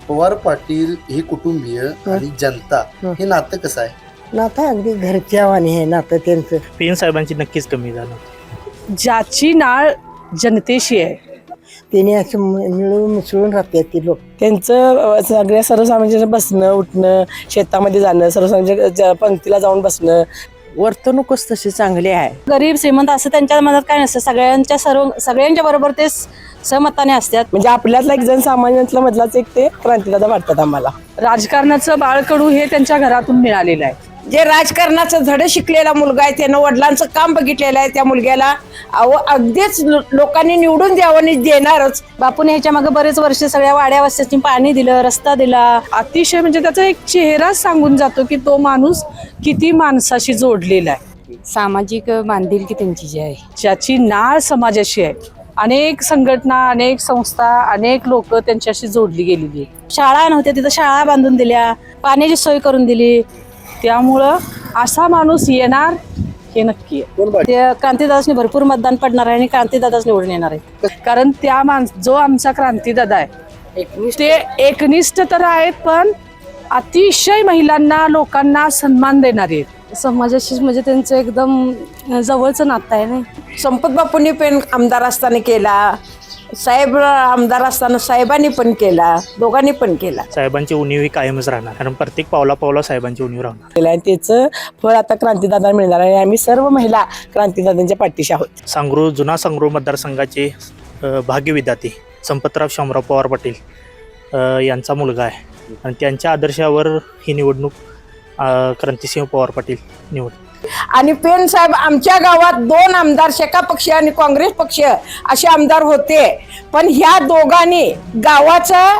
पवार पाटील हे कुटुंबीय आणि जनता हे नातं कसं आहे? नातं अगदी घरच्या वाणी आहे नातं त्यांचं. पी एन साहेबांची नक्कीच कमी झालं. ज्याची नाळ जनतेशी आहे त्याने असं मिळून मिसळून राहतात ती लोक. त्यांचं सगळ्या सर्वसामान्यांचं बसणं उठणं, शेतामध्ये जाणं, सर्वसामान्य पंक्तीला जाऊन बसणं, वर्तणूकच तशी चांगली आहे. गरीब श्रीमंत असं त्यांच्या मनात काय नसतं. सगळ्यांच्या बरोबर ते सहमताने असतात. म्हणजे आपल्यातला एक जण सामान्यातला मधलाच एक ते क्रांतीदादा वाटतात आम्हाला. राजकारणाचं बाळकडू हे त्यांच्या घरातून मिळालेलं आहे. जे राजकारणाचं धडे शिकलेला मुलगा आहे त्यानं वडिलांचं काम बघितलेलं आहे. त्या मुलग्याला अगदीच लोकांनी निवडून द्यावं आणि देणारच. बापूने ह्याच्या मागे बरेच वर्ष सगळ्या वाड्या वस्त्यांनी पाणी दिलं, रस्ता दिला. अतिशय म्हणजे त्याचा एक चेहराच सांगून जातो की तो माणूस किती माणसाशी जोडलेला आहे. सामाजिक बांधिलकी त्यांची जी आहे, ज्याची नाळ समाजाशी आहे. अनेक संघटना, अनेक संस्था, अनेक लोक त्यांच्याशी जोडली गेलेली आहेत. शाळा नव्हत्या तिथं शाळा बांधून दिल्या, पाण्याची सोय करून दिली. त्यामुळं असा माणूस येणार हे नक्की आहे. ते क्रांतीदादासने भरपूर मतदान पडणार आहे आणि क्रांतीदादाच निवडून येणार आहे. कारण त्या जो आमचा क्रांतीदादा आहे ते एकनिष्ठ तर आहेत, पण अतिशय महिलांना लोकांना सन्मान देणारे आहेत. समाजाशी म्हणजे त्यांचं एकदम जवळचं नातं आहे. नाही, संपत बापूंनी पण आमदार असताना केला, साहेब आमदार असताना साहेबांनी पण केला, दोघांनी पण केला. साहेबांची उणीव ही कायमच राहणार, कारण प्रत्येक पावला साहेबांची उणीव राहणार. आणि त्याचं फळ आता क्रांतीदादा मिळणार आहे. आम्ही सर्व महिला क्रांतीदादांच्या पाठीशी आहोत. जुना सांगरूळ मतदारसंघाचे भाग्यविधाते संपतराव शामराव पवार पाटील यांचा मुलगा आहे आणि त्यांच्या आदर्शावर ही निवडणूक क्रांतिसिंह पवार पाटील निवड. आणि पेन साहेब आमच्या गावात 2 आमदार, शेका पक्ष आणि काँग्रेस पक्ष असे आमदार होते, पण ह्या दोघांनी गावाचं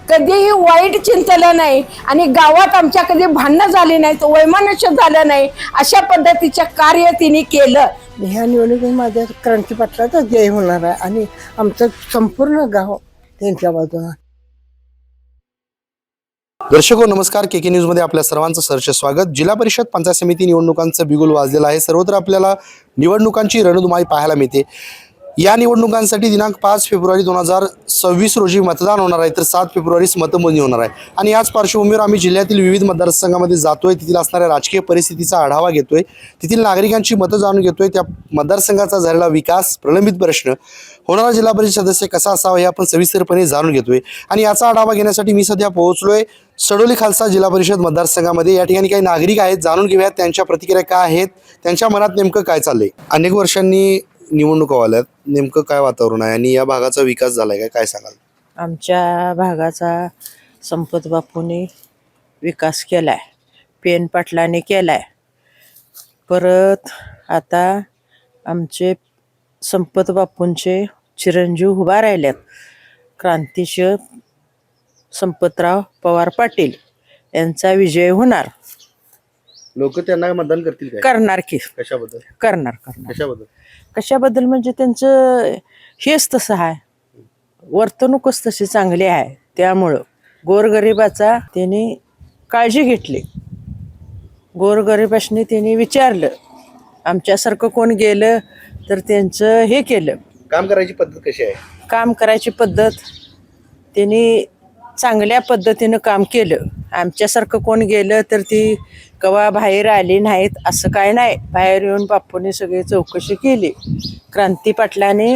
कधीही वाईट चिंतलं नाही आणि गावात आमच्या कधी भांडणं झाली नाही, तो वैमनस्य झालं नाही. अशा पद्धतीचं कार्य तिने केलं. ह्या निवडणुकीत माझ्या क्रांती पाटलाचाच जय होणार आहे आणि आमचं संपूर्ण गाव त्यांच्या बाजूला. दर्शको नमस्कार, के न्यूज मध्ये आपल्या सर्वांचं सहर्ष स्वागत. जिल्हा परिषद पंचायत समिती निवडणुकांचं बिगुल वाजलेलं आहे. सर्वत्र आपल्याला निवडणुकांची रणधुमाळी पाहायला मिळते. या निवडणुकांसाठी दिनांक 5 फेब्रुवारी 2026 रोजी मतदान होणार आहे, तर 7 फेब्रुवारीस मतमोजणी होणार आहे. आणि याच पार्श्वभूमीवर आम्ही जिल्ह्यातील विविध मतदारसंघामध्ये जातोय, तिथील असणाऱ्या राजकीय परिस्थितीचा आढावा घेतोय, तिथील नागरिकांची मतं जाणून घेतोय, त्या मतदारसंघाचा झालेला विकास, प्रलंबित प्रश्न, होणारा जिल्हा परिषद सदस्य कसा असावा हे आपण सविस्तरपणे जाणून घेतोय. आणि याचा आढावा घेण्यासाठी मी सध्या पोहोचलोय सडोली खालसा जिल्हा परिषद मतदारसंघामध्ये. या ठिकाणी काही नागरिक आहेत, जाणून घेऊयात त्यांच्या प्रतिक्रिया काय आहेत, त्यांच्या मनात नेमकं काय चाललंय. अनेक वर्षांनी निवडणुका आल्यात, नेमकं काय वातावरण आहे आणि या भागाचा विकास झालाय काय सांगाल? आमच्या भागाचा संपत बापूने विकास केलाय, पेन पाटलाने केलाय. परत आता आमचे संपत बापूंचे चिरंजीव उभा राहिल्यात, क्रांतिसिंह संपतराव पवार पाटील यांचा विजय होणार. लोक त्यांना मतदान करतील काय? करणार की कशाबद्दल? करणार कशाबद्दल म्हणजे त्यांचं हेच तसं आहे, वर्तणूकच तशी चांगली आहे. त्यामुळं गोरगरिबाचा त्यांनी काळजी घेतली, गोरगरिबाशनी त्यांनी विचारलं. आमच्यासारखं कोण गेलं तर त्यांचं हे केलं. काम करायची पद्धत कशी आहे? काम करायची पद्धत त्यांनी चांगल्या पद्धतीनं काम केलं. आमच्यासारखं कोण गेलं तर ती कवा बाहेर आली नाहीत असं काय नाही. बाहेर येऊन बापूने सगळी चौकशी केली. क्रांती पाटलाने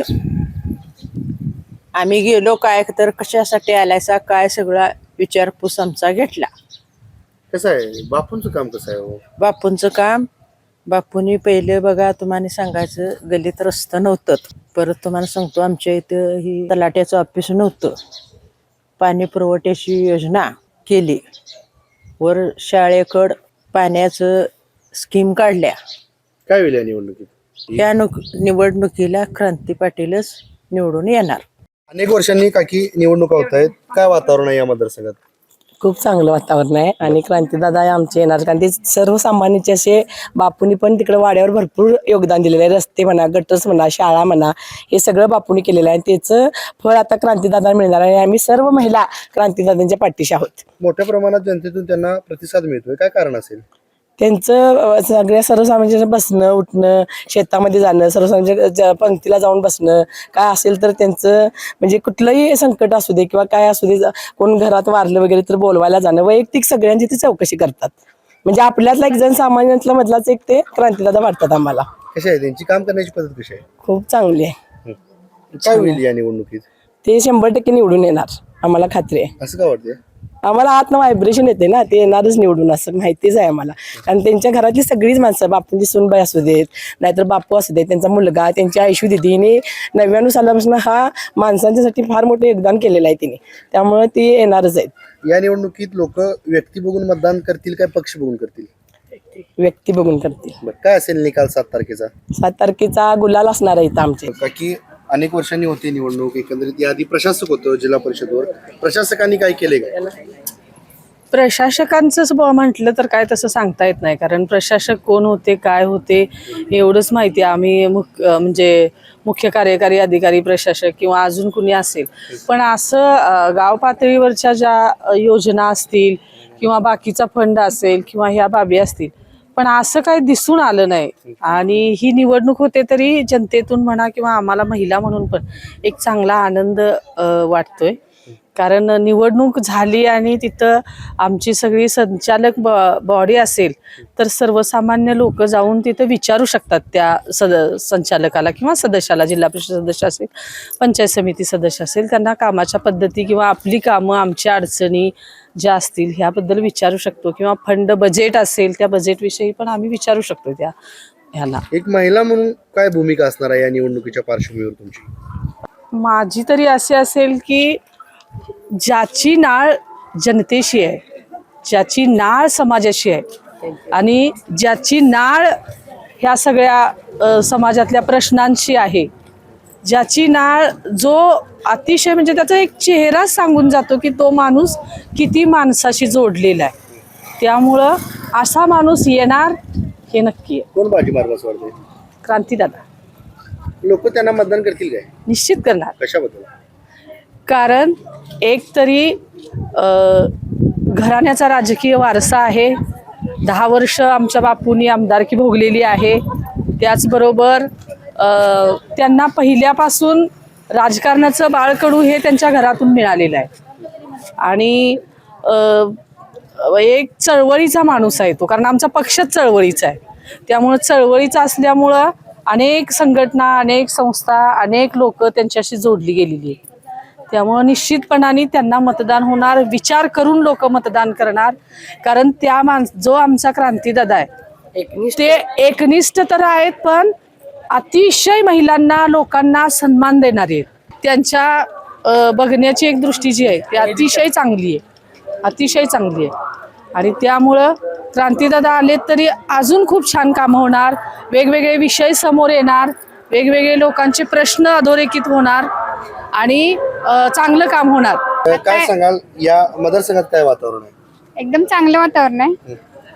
आम्ही गेलो काय तर कशासाठी आलायचा काय सगळा विचारपूस आमचा घेतला. कसं आहे बापूंचं काम? कसं आहे बापूंचं काम? बापूंनी पहिले बघा तुम्हाला सांगायचं, गल्लीत रस्तं नव्हतं. परत तुम्हाला सांगतो आमच्या इथं ही तलाट्याचं ऑफिस नव्हतं. पाणी पुरवठ्याची योजना केली, वर शाळेकडं पाण्याचं स्कीम काढल्या. काय होईल या निवडणुकीत? या निवडणुकीला क्रांती पाटीलच निवडून येणार. अनेक वर्षांनी काकी निवडणुका होत आहेत, काय वातावरण आहे या मतदारसंघात? खूप चांगलं वातावरण आहे आणि क्रांतीदादा आमचे येणार, कारण ते सर्वसामान्यांचे असे बापूंनी पण तिकडे वाड्यावर भरपूर योगदान दिलेलं आहे. रस्ते म्हणा, गटर्स म्हणा, शाळा म्हणा, हे सगळं बापूंनी केलेलं आहे. त्याचं फळ आता क्रांतीदादा मिळणार आहे. आम्ही सर्व महिला क्रांतीदादांच्या पाठीशी आहोत. मोठ्या प्रमाणात जनतेतून त्यांना प्रतिसाद मिळतोय, काय कारण असेल? त्यांचं सगळ्या सर्वसामान्य बसणं उठणं शेतामध्ये जाणं सर्वसामान्य पंक्तीला जाऊन बसणं काय असेल तर त्यांचं म्हणजे कुठलंही संकट असू दे किंवा काय असू दे कोण घरात वारलं वगैरे तर बोलवायला जाणं वैयक्तिक सगळ्यांची ती चौकशी करतात. म्हणजे आपल्यातला एक जण सामान्यातला मधलाच एक ते क्रांतीदादा वाटतात आम्हाला. कशी आहे त्यांची काम करण्याची पद्धत कशी आहे? खूप चांगली आहे. काय होईल या निवडणुकीत? ते 100% निवडून येणार आम्हाला खात्री आहे. असं का वाटतंय? आम्हाला आतनं व्हायब्रेशन येते ना ते येणारच निवडून असं माहितीच आहे आम्हाला. कारण त्यांच्या घरातली सगळीच माणसं बापूंची सूनबाई असू देत नाहीतर बापू असू देत त्यांचा मुलगा त्यांची आयशू दिदीने 99 सालापासून हा माणसांच्यासाठी फार मोठं योगदान केलेलं आहे तिने. त्यामुळे ती येणारच आहेत. या निवडणुकीत लोक व्यक्ती बघून मतदान करतील काय पक्ष बघून करतील? व्यक्ती बघून करतील. बरं, काय असेल निकाल 7 तारखेचा? 7 तारखेचा गुलाल असणार आहे इथं आमचे. का की अनेक वर्षांनी होते निवडणूक, एकंदरीत याआधी प्रशासक होतं जिल्हा परिषदवर, प्रशासकांनी काय केले काय? प्रशासकांचंच म्हटलं तर काय तसं सांगता येत नाही, कारण प्रशासक कोण होते काय होते एवढंच माहिती आहे. आम्ही म्हणजे मुख्य कार्यकारी अधिकारी प्रशासक किंवा अजून कुणी असेल, पण असं गाव पातळीवरच्या ज्या योजना असतील किंवा बाकीचा फंड असेल किंवा ह्या बाबी असतील, पण असं काही दिसून आलं नाही. आणि ही निवडणूक होते तरी जनतेतून म्हणा किंवा आम्हाला महिला म्हणून पण एक चांगला आनंद वाटतोय. कारण निवडणूक झाली आणि तिथं आमची सगळी संचालक बॉडी असेल तर सर्वसामान्य लोक जाऊन तिथं विचारू शकतात त्या संचालकाला किंवा सदस्याला, जिल्हा परिषद सदस्य असेल पंचायत समिती सदस्य असेल, त्यांना कामाच्या पद्धती किंवा आपली कामं आमच्या अडचणी ज्या असतील ह्याबद्दल विचारू शकतो. किंवा फंड बजेट असेल त्या बजेटविषयी पण आम्ही विचारू शकतो त्या ह्याला. एक महिला म्हणून काय भूमिका असणार आहे या निवडणुकीच्या पार्श्वभूमीवर तुमची? माझी तरी अशी असेल की ज्याची नाळ जनतेशी आहे, ज्याची नाळ समाजाशी आहे आणि ज्याची नाळ ह्या सगळ्या समाजातल्या प्रश्नांशी आहे, ज्याची नाळ जो अतिशय म्हणजे त्याचा एक चेहरा सांगून जातो की तो माणूस किती माणसाशी जोडलेला आहे, त्यामुळं असा माणूस येणार हे नक्की आहे. कोण बाजी मार्ग असं वाटतंय? क्रांतीदादा. लोक त्यांना मतदान करतील काय? निश्चित करणार. कशाबद्दल? कारण एक तरी घराण्याचा राजकीय वारसा आहे. 10 वर्ष आमच्या बापूंनी आमदारकी भोगलेली आहे. त्याचबरोबर त्यांना पहिल्यापासून राजकारणाचं बाळकडू हे त्यांच्या घरातून मिळालेलं आहे. आणि एक चळवळीचा माणूस आहे तो, कारण आमचा पक्षच चळवळीचा आहे. त्यामुळं चळवळीचा असल्यामुळं अनेक संघटना, अनेक संस्था, अनेक लोक त्यांच्याशी जोडली गेलेली आहेत. त्यामुळं निश्चितपणाने त्यांना मतदान होणार. विचार करून लोक मतदान करणार. कारण त्या जो आमचा क्रांतीदादा आहे ते एकनिष्ठ तर आहेत, पण अतिशय महिलांना लोकांना सन्मान देणारे आहेत. त्यांच्या बघण्याची एक दृष्टी जी आहे ती अतिशय चांगली आहे, अतिशय चांगली आहे. आणि त्यामुळं क्रांतीदादा आले तरी अजून खूप छान कामं होणार. वेगवेगळे विषय समोर येणार, वेगवेगळे लोकांचे प्रश्न अधोरेखित होणार आणि चांगलं काम होणार. काय सांगाल, या मतदारसंघात काय वातावरण आहे? एकदम चांगलं वातावरण आहे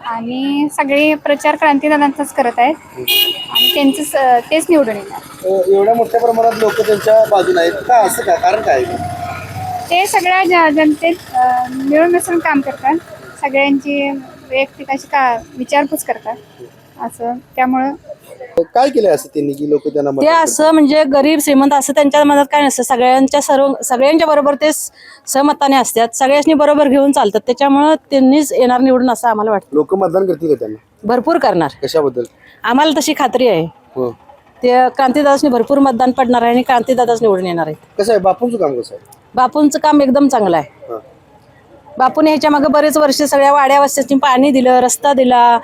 आणि सगळे प्रचार क्रांतीदादांचाच करत आहेत आणि त्यांचंच तेच निवडून येणार. एवढ्या मोठ्या प्रमाणात लोक त्यांच्या बाजूने आहेत का? असं का? कारण काय आहे? ते सगळ्या जनतेत मिळून मिसळून काम करतात, सगळ्यांची वैयक्तिक अशी विचारपूस करतात असं. त्यामुळं काय केलंय असं त्यांनी की लोक त्यांना ते असं म्हणजे गरीब श्रीमंत असं त्यांच्या मनात काय नसतं. सगळ्यांच्या बरोबर ते सहमताने असतात, सगळ्यांनी बरोबर घेऊन चालतात. त्याच्यामुळं त्यांनीच येणार निवडून असं आम्हाला वाटतं. लोक मतदान करतील का त्यांना? भरपूर करणार. कशाबद्दल? आम्हाला तशी खात्री आहे. ते क्रांतीदादासनी भरपूर मतदान पडणार आहे आणि क्रांतीदादाच निवडून येणार आहे. कसं आहे बापूंचं काम? कसं आहे? बापूंचं काम एकदम चांगलं आहे. बापूने ह्याच्या मागे बरेच वर्ष सगळ्या वाड्या वस्त्यांनी पाणी दिलं, रस्ता दिला,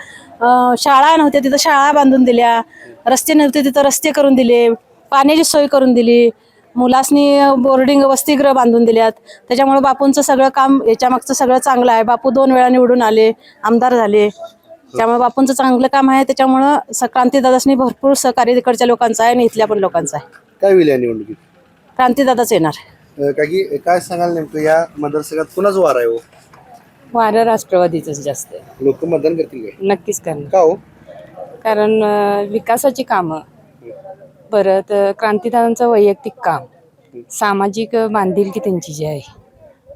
शाळा नव्हत्या तिथं शाळा बांधून दिल्या, रस्ते नव्हते तिथं रस्ते करून दिले, पाण्याची सोय करून दिली, मुलासनी बोर्डिंग वसतिगृह बांधून दिल्यात. त्याच्यामुळे बापूंचं सगळं काम याच्या मागचं सगळं चांगलं आहे. बापू 2 वेळा निवडून आले, आमदार झाले. त्यामुळे बापूंचं चांगलं काम आहे. त्याच्यामुळं क्रांतीदादासनी भरपूर सहकार्य तिकडच्या लोकांचं आहे आणि इथल्या पण लोकांचं आहे. काय होईल या निवडणुकीत? क्रांतीदादाच येणार. काय सांगाल नेमकं या मतदारसंघात कुणाचं वार आहे? हो, वारं राष्ट्रवादीचंच जास्त आहे. लोक मतदान करतील काय? नक्कीच करणार. का हो? कारण विकासाची कामं, परत क्रांतीदादांचं वैयक्तिक काम, सामाजिक बांधिलकी त्यांची जी आहे,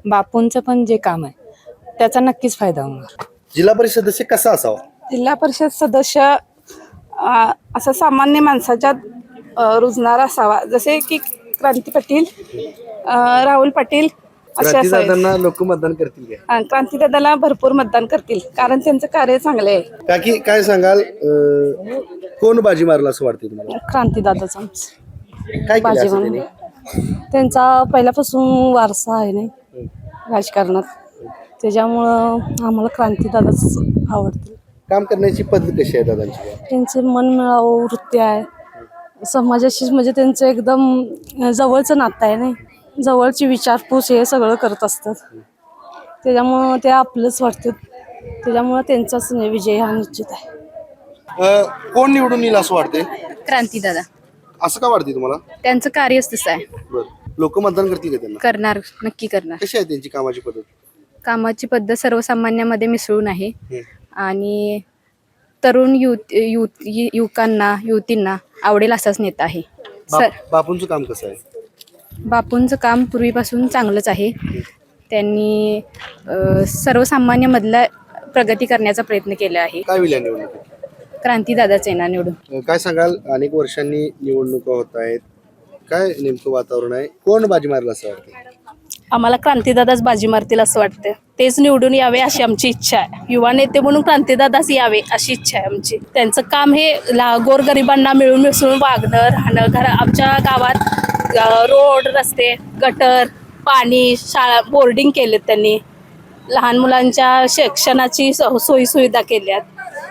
बापूंचं पण जे काम आहे त्याचा नक्कीच फायदा होणार. जिल्हा परिषद सदस्य कसा असावा? जिल्हा परिषद सदस्य असा सामान्य माणसाच्या रुजणारा असावा, जसे की क्रांती पाटील, राहुल पाटील असे असावे. क्रांतीदादांना लोक मतदान करतील का? क्रांतीदादाला भरपूर मतदान करतील, कारण त्यांचं कार्य चांगले आहे. काकी काय सांगाल, कोण बाजी मारला असं वाटतं तुम्हाला? क्रांतीदादाचा काय केलं बाजी असं म्हणून त्यांनी? त्यांचा पहिल्यापासून वारसा आहे नाही राजकारणात, त्याच्यामुळं आम्हाला क्रांतीदादाच आवडते. काम करण्याची पद्धत कशी आहे दादांची? त्यांचे मनमिळावू वृत्ती आहे, समाजाशी म्हणजे त्यांचं एकदम जवळचं नातं आहे नाही, जवळची विचारपूस हे सगळं करत असतात, त्याच्यामुळं ते आपलंच वाटतं, त्याच्यामुळं त्यांचाच विजय हा निश्चित आहे. कोण निवडून येईल असं वाटते? क्रांतीदादा, असं का वाटते तुम्हाला? त्यांचं कार्यच तसं आहे. बरं, लोक मतदान करतील का त्यांना? करणार, नक्की करणार. कशी आहे त्यांची कामाची पद्धत? कामाची पद्धत सर्वसामान्यामध्ये मिसळून आहे आणि तरुण युवकांना युवतींना आवडेल असाच नेता आहे. बापूंचं काम कसं आहे? बापूंचं काम पूर्वीपासून चांगलंच आहे. त्यांनी सर्वसामान्यमधला प्रगती करण्याचा प्रयत्न केला आहे. काय होईल या निवडणुकीत? क्रांतीदादाच येणार निवडून. काय सांगाल, अनेक वर्षांनी निवडणुका होत आहेत, काय नेमकं वातावरण आहे, कोण बाजी मारला असं वाटतं? आम्हाला क्रांतीदादाच बाजी मारतील असं वाटतं, तेच निवडून यावे अशी आमची इच्छा आहे. युवा नेते म्हणून क्रांतीदादाच यावे अशी इच्छा आहे आमची. त्यांचं काम हे गोरगरिबांना मिळून मिसळून वागणं, राहणं. आमच्या गावात रोड, रस्ते, गटर, पाणी, शाळा, बोर्डिंग केलेत त्यांनी, लहान मुलांच्या शिक्षणाची सोयी सुविधा केल्यात,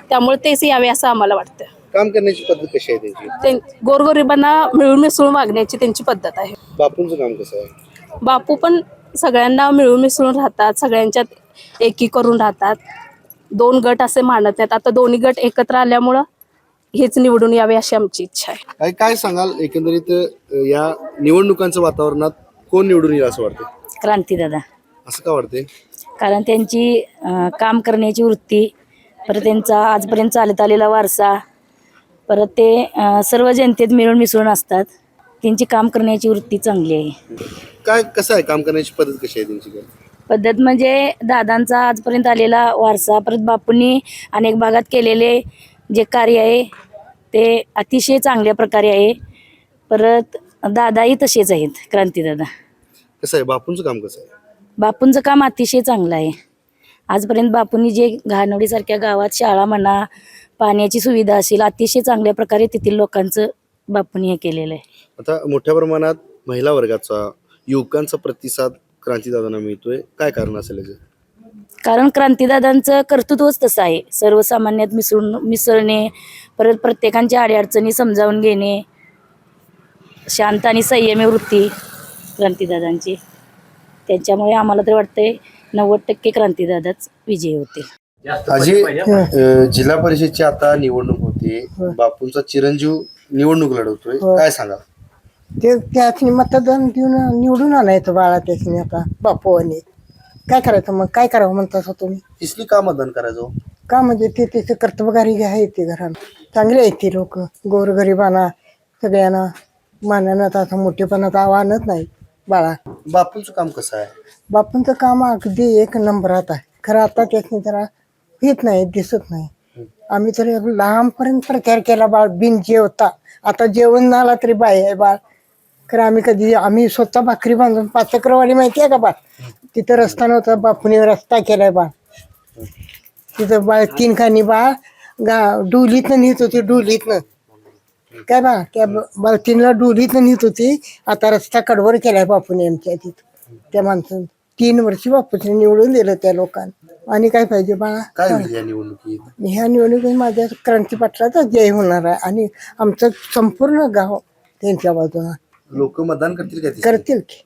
त्यामुळे तेच यावे असं आम्हाला वाटतं. काम करण्याची पद्धत कशी आहे त्यांची? गोरगरिबांना मिळून मिसळून वागण्याची त्यांची पद्धत आहे. बापूंचं काम कसं आहे? बापू पण सगळ्यांना मिळून मिसळून राहतात, सगळ्यांच्यात एकी करून राहतात, दोन गट असे मानत नाहीत. आता दोन्ही गट एकत्र आल्यामुळं हेच निवडून यावे अशी आमची इच्छा आहे. काय सांगाल, एकंदरीत या निवडणुकांच्या वातावरणात कोण निवडून येईल असं वाटतं? क्रांतीदादा, असं का वाटते? कारण त्यांची काम करण्याची वृत्ती, परत त्यांचा आजपर्यंत चालत आलेला वारसा, परत ते सर्व जनतेत मिळून मिसळून असतात, त्यांची काम करण्याची वृत्ती चांगली आहे. काय कसं आहे, काम करण्याची पद्धत कशी आहे त्यांची? काय पद्धत म्हणजे दादांचा आजपर्यंत आलेला वारसा, परत बापूंनी अनेक भागात केलेले जे कार्य आहे ते अतिशय चांगल्या प्रकारे आहे. परत दादाही तसेच आहेत, क्रांतीदादा. कसं आहे, बापूंचं काम कसं आहे? बापूंचं काम अतिशय चांगलं आहे. आजपर्यंत बापूंनी जे घाणवडीसारख्या गावात शाळा म्हणा, पाण्याची सुविधा असेल, अतिशय चांगल्या प्रकारे तेथील लोकांचं बापूंनी हे केलेलं आहे. आता मोठ्या प्रमाणात महिला वर्गाचा, युवकांचा प्रतिसाद क्रांतीदादांना मिळतोय, काय कारण असेल याचं? कारण क्रांतीदादांचं कर्तृत्वच तसं आहे, सर्वसामान्यात मिसळणे, परत प्रत्येकांच्या अडीअडचणी समजावून घेणे, शांत आणि संयमी वृत्ती क्रांतीदादांची. त्यांच्यामुळे आम्हाला तर वाटतंय 90% क्रांतीदादाच विजयी होते. आजी, जिल्हा परिषदची आता निवडणूक होते, बापूंचा चिरंजीव निवडणूक लढवतोय, काय सांगा? ते त्याची मतदान देऊन निवडून आणायचं बाळा, त्याची आता बापूने काय करायचं, मग काय करावं म्हणता तुम्ही? इसली का मतदान करायचं? का म्हणजे ते त्याचे कर्तबगारी आहे, ते घरात चांगले आहेत ते लोक, गोरगरिबांना सगळ्यांना मानण्यात आता मोठेपणात आव्हानच नाही बाळा. बापूंचं काम कसं आहे? बापूंचं काम अगदी एक नंबरात आहे, खरं आता त्याने जरा येत नाही, दिसत नाही. आम्ही तर लहानपर्यंत प्रचार केला बाळ, बिन जेवता, आता जेवण झाला तरी बाय आहे बाळ. खरं आम्ही स्वतः भाकरी बांधून, पाचक्रवाडी माहिती आहे का बाळ, तिथं रस्ता नव्हता, बापूने रस्ता केलाय बाळ. तिथं बाळ 3 खाणी बाळ डुलीतनं नेत होती, डुलीतनं काय बा, त्या बाळतीनला डुलीतनं नेत होती. आता रस्ता कडवर केलाय बापूने आमच्या तिथं. त्या माणसानं 3 वर्षी बापूने निवडून दिलं त्या लोकांना. आणि काय पाहिजे बाळा? काय होईल या निवडणुकीत? ह्या निवडणुकीत माझ्या क्रांती पाटलाचा जय होणार आहे आणि आमचं संपूर्ण गाव त्यांच्या बाजूला. लोक मतदान करतील का? करतील की.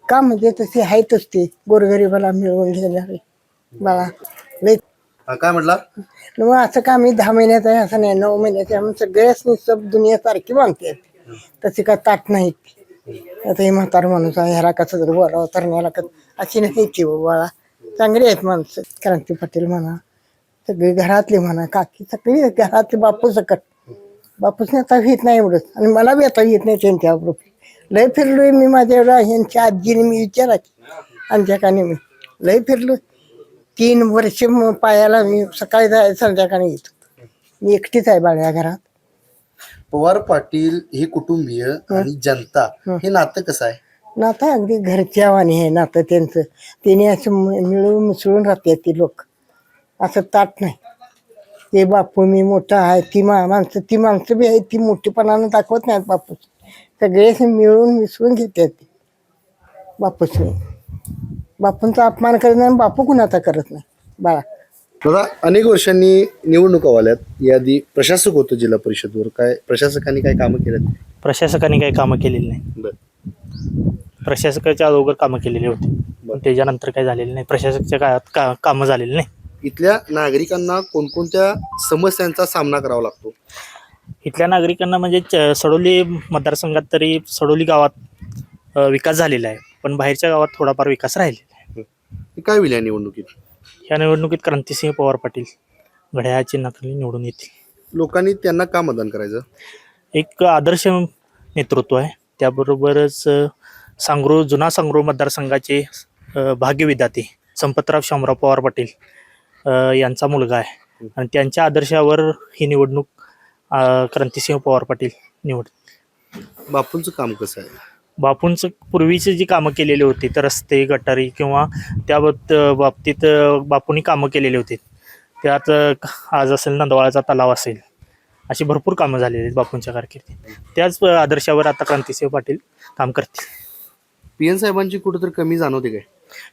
का म्हणजे तसे आहेतच ते, गोरगरिबाला मिळवून घेणारे बाळा. लय काय म्हटला? मग असं का आम्ही 10 महिन्यात आहे असं नाही, 9 महिन्यात आहे, आम्ही सगळ्याच सब दुनियासारखी बांधते, तसे का ताट नाहीत. आता हे म्हातार माणूस आहे, ह्याला कसं जर बोलावं तर न्याला अशी नाही की बाळा. चांगली आहेत माणसं, क्रांती पाटील म्हणा, सगळी घरातली म्हणा, काकी सगळी घरातली. बापू सकट, बापूसने आता येत नाही एवढंच, आणि मला बी आता येत नाही त्यांच्याबरोबर. लय फिरलोय मी माझ्या एवढा, ह्यांच्या आजीने मी विचारायची आमच्या काने, मी लय फिरलो. 3 वर्ष पायाला मी सकाळी जायचं संध्याकाळी येत होतो. मी एकटीच आहे बाळ्या घरात. पवार पाटील हे कुटुंबीय आणि जनता हे नातं कसं आहे? नातं अगदी घरच्या वाणी आहे नातं त्यांचं. त्याने असं मिळून मिसळून राहतात ती लोक, असं ताट नाही. ते बापू मी मोठा आहे, ती माणसं बी आहेत, ती मोठेपणानं दाखवत नाहीत बापूस. सगळे असे मिळून मिसळून घेतात ते बापूस. बापूंचा अपमान करत नाही, बापू कुणाचा करत नाही बाळा. दादा, अनेक वर्षांनी निवडणुका आल्यात. याआधी प्रशासक होतो जिल्हा परिषदवर, काय प्रशासकांनी काय कामं केलं? प्रशासकांनी काही कामं केलेली नाही. प्रशासकाच्या अगोदर कामं केलेली होती, पण त्याच्यानंतर काही झालेलं नाही. प्रशासकाच्या काळात कामं झालेली नाही. इथल्या नागरिकांना कोणकोणत्या समस्यांचा सामना करावा लागतो? इथल्या नागरिकांना म्हणजे सडोली मतदारसंघात तरी सडोली गावात विकास झालेला आहे, पण बाहेरच्या गावात थोडाफार विकास राहिलेला आहे. हे काय होईल या निवडणुकीत? या निवडणुकीत क्रांतिसिंह पवार पाटील घड्याळ चिन्हाखाली निवडून येतील. लोकांनी त्यांना का मतदान करायचं? एक आदर्श नेतृत्व आहे. त्याबरोबरच जुना सांगरू मतदारसंघाचे भाग्यविधाते संपतराव शामराव पवार पाटील यांचा मुलगा आहे, आणि त्यांच्या आदर्शावर ही निवडणूक क्रांतिसिंह पवार पाटील निवड. बापूंचं काम कसं आहे? बापूंचं पूर्वीची जी कामं केलेली होती, तर रस्ते गटारी किंवा त्या बाबतीत बापूंनी कामं केलेली होती. त्यात आज असेल नंदवाळाचा तलाव असेल, अशी भरपूर कामं झालेली आहेत बापूंच्या कारकिर्दीत. त्याच आदर्शावर आता क्रांतिसिंह पाटील काम करतील. PN साहेबांची कुठेतरी कमी जाणवते काय?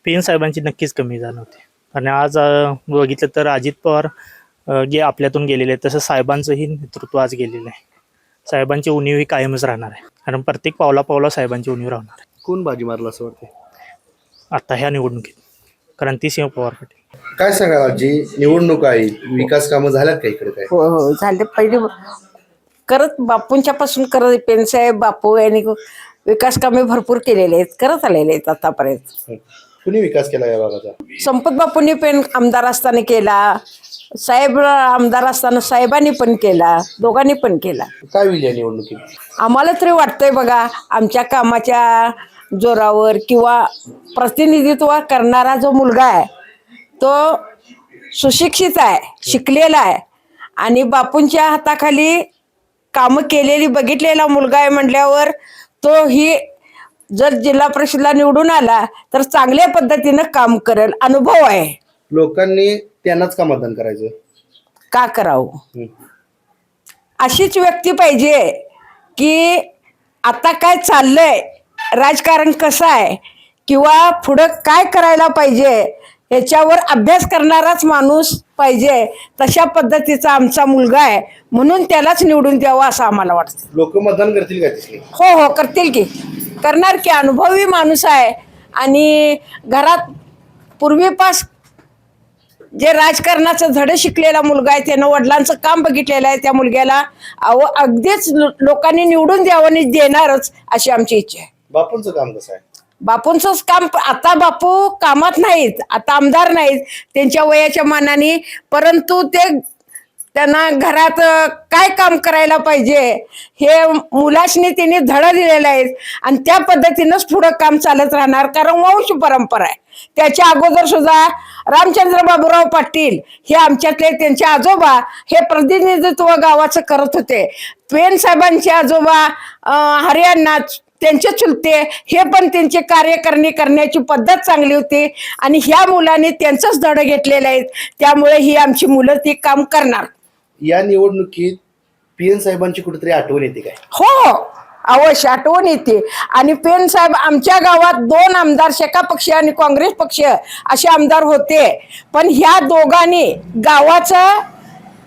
PN साहेबांची नक्कीच कमी जाणवते. आणि आज बघितलं तर अजित पवार जे आपल्यातून गेलेले आहेत, तसं साहेबांचंही नेतृत्व आज गेलेलं आहे. साहेबांची उणीव ही कायमच राहणार आहे, कारण प्रत्येक पावला साहेबांची उणीव राहणार आहे. कोण बाजी मारला असं वाटतं आता ह्या निवडणुकीत? क्रांतिसिंह पवार पाटील. काय सांगाल? जी निवडणूक आहे, विकास कामं झाल्यात का इकडे? काय हो हो झाले. पहिले करत बापूंच्या पासून करत पेनसाहेब बापू यांनी विकास कामे भरपूर केलेले आहेत, करत आलेले आहेत आतापर्यंत. कुणी विकास केला या भागाचा? संपत बापूंनी पण आमदार असताना केला, साहेब आमदार असताना साहेबांनी पण केला, दोघांनी पण केला. काय होईल या निवडणुकीत? आम्हाला तरी वाटतंय बघा, आमच्या कामाच्या जोरावर किंवा प्रतिनिधित्व करणारा जो मुलगा आहे तो सुशिक्षित आहे, शिकलेला आहे, आणि बापूंच्या हाताखाली कामं केलेली बघितलेला मुलगा आहे म्हटल्यावर तो ही जर जिल्हा परिषदला निवडून आला तर चांगल्या पद्धतीनं काम करेल, अनुभव आहे. लोकांनी त्यांनाच का मतदान करायचं? का करावं? अशीच व्यक्ती पाहिजे की आता काय चाललंय, राजकारण कसं आहे किंवा पुढं काय करायला पाहिजे याच्यावर अभ्यास करणाराच माणूस पाहिजे. तशा पद्धतीचा आमचा मुलगा आहे, म्हणून त्यालाच निवडून द्यावं असं आम्हाला वाटतं. लोक मतदान करतील का तिथे? हो हो करतील की, करणार की. अनुभवी माणूस आहे, आणि घरात पूर्वीपास जे राजकारणाचं धडे शिकलेला मुलगा आहे, त्यानं वडिलांचं काम बघितलेलं आहे. त्या मुलग्याला अगदीच लोकांनी निवडून द्यावं आणि देणारच अशी आमची इच्छा आहे. बापूंचं काम कसं आहे? बापूंचंच काम, आता बापू कामात नाहीत, आता आमदार नाहीत त्यांच्या वयाच्या मानाने, परंतु त्यांना घरात काय काम करायला पाहिजे हे मुलासनी त्यांनी धडा दिलेला आहे, आणि त्या पद्धतीनंच पुढं काम चालत राहणार, कारण वंश परंपरा आहे. त्याच्या अगोदर सुद्धा रामचंद्र बाबूराव पाटील हे आमच्यातले त्यांचे आजोबा हे प्रतिनिधित्व गावाचं करत होते. पेन साहेबांचे आजोबा हरियाणा त्यांचे चुलते हे पण त्यांचे कार्यकारिणी करण्याची पद्धत चांगली होती, आणि ह्या मुलांनी त्यांचंच धडे घेतलेले आहेत. त्यामुळे ही आमची मुलं ती काम करणार. या निवडणुकीत PN साहेबांची कुठेतरी आठवण येते काय? हो हो अवश्य आठवण येते. आणि पेन साहेब आमच्या गावात 2 आमदार, शेका पक्ष आणि काँग्रेस पक्ष असे आमदार होते, पण ह्या दोघांनी गावाचं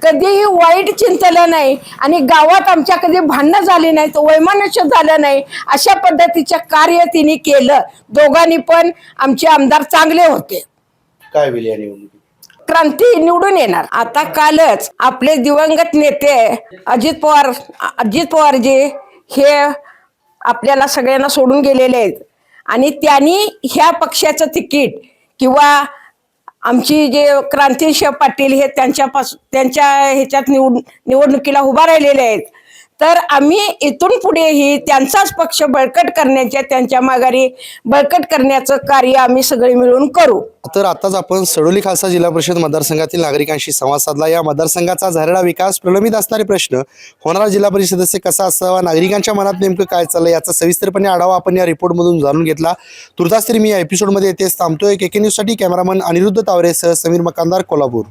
कधीही वाईट चिंतलं नाही, आणि गावात आमच्या कधी भांडणं झाली नाही, तो वैमनस्य झालं नाही, अशा पद्धतीचं कार्य तिने केलं. दोघांनी पण आमचे आमदार चांगले होते. काय होईल या निवडणुकीत? क्रांती निवडून येणार. आता कालच आपले दिवंगत नेते अजित पवारजी हे आपल्याला सगळ्यांना सोडून गेलेले आहेत, आणि त्यांनी ह्या पक्षाचं तिकीट किंवा आमची जे क्रांतिसिंह पाटील हे त्यांच्या ह्याच्यात निवडणुकीला उभा राहिलेले आहेत, तर आम्ही इथून पुढेही त्यांचाच पक्ष बळकट करण्याच्या, त्यांच्या माघारी बळकट करण्याचं कार्य आम्ही सगळे मिळून करू. तर आताच आपण सडोली खालसा जिल्हा परिषद मतदारसंघातील नागरिकांशी संवाद साधला. या मतदारसंघाचा झालेला विकास, प्रलंबित असणारे प्रश्न, होणारा जिल्हा परिषद सदस्य कसा असावा, नागरिकांच्या मनात नेमकं काय चाललंय याचा सविस्तरपणे आढावा आपण या रिपोर्टमधून जाणून घेतला. तुर्तास तरी मी या एपिसोडमध्ये येथेच थांबतोय. KK न्यूजसाठी कॅमेरामन अनिरुद्ध तावरेसह समीर मकानदार, कोल्हापूर.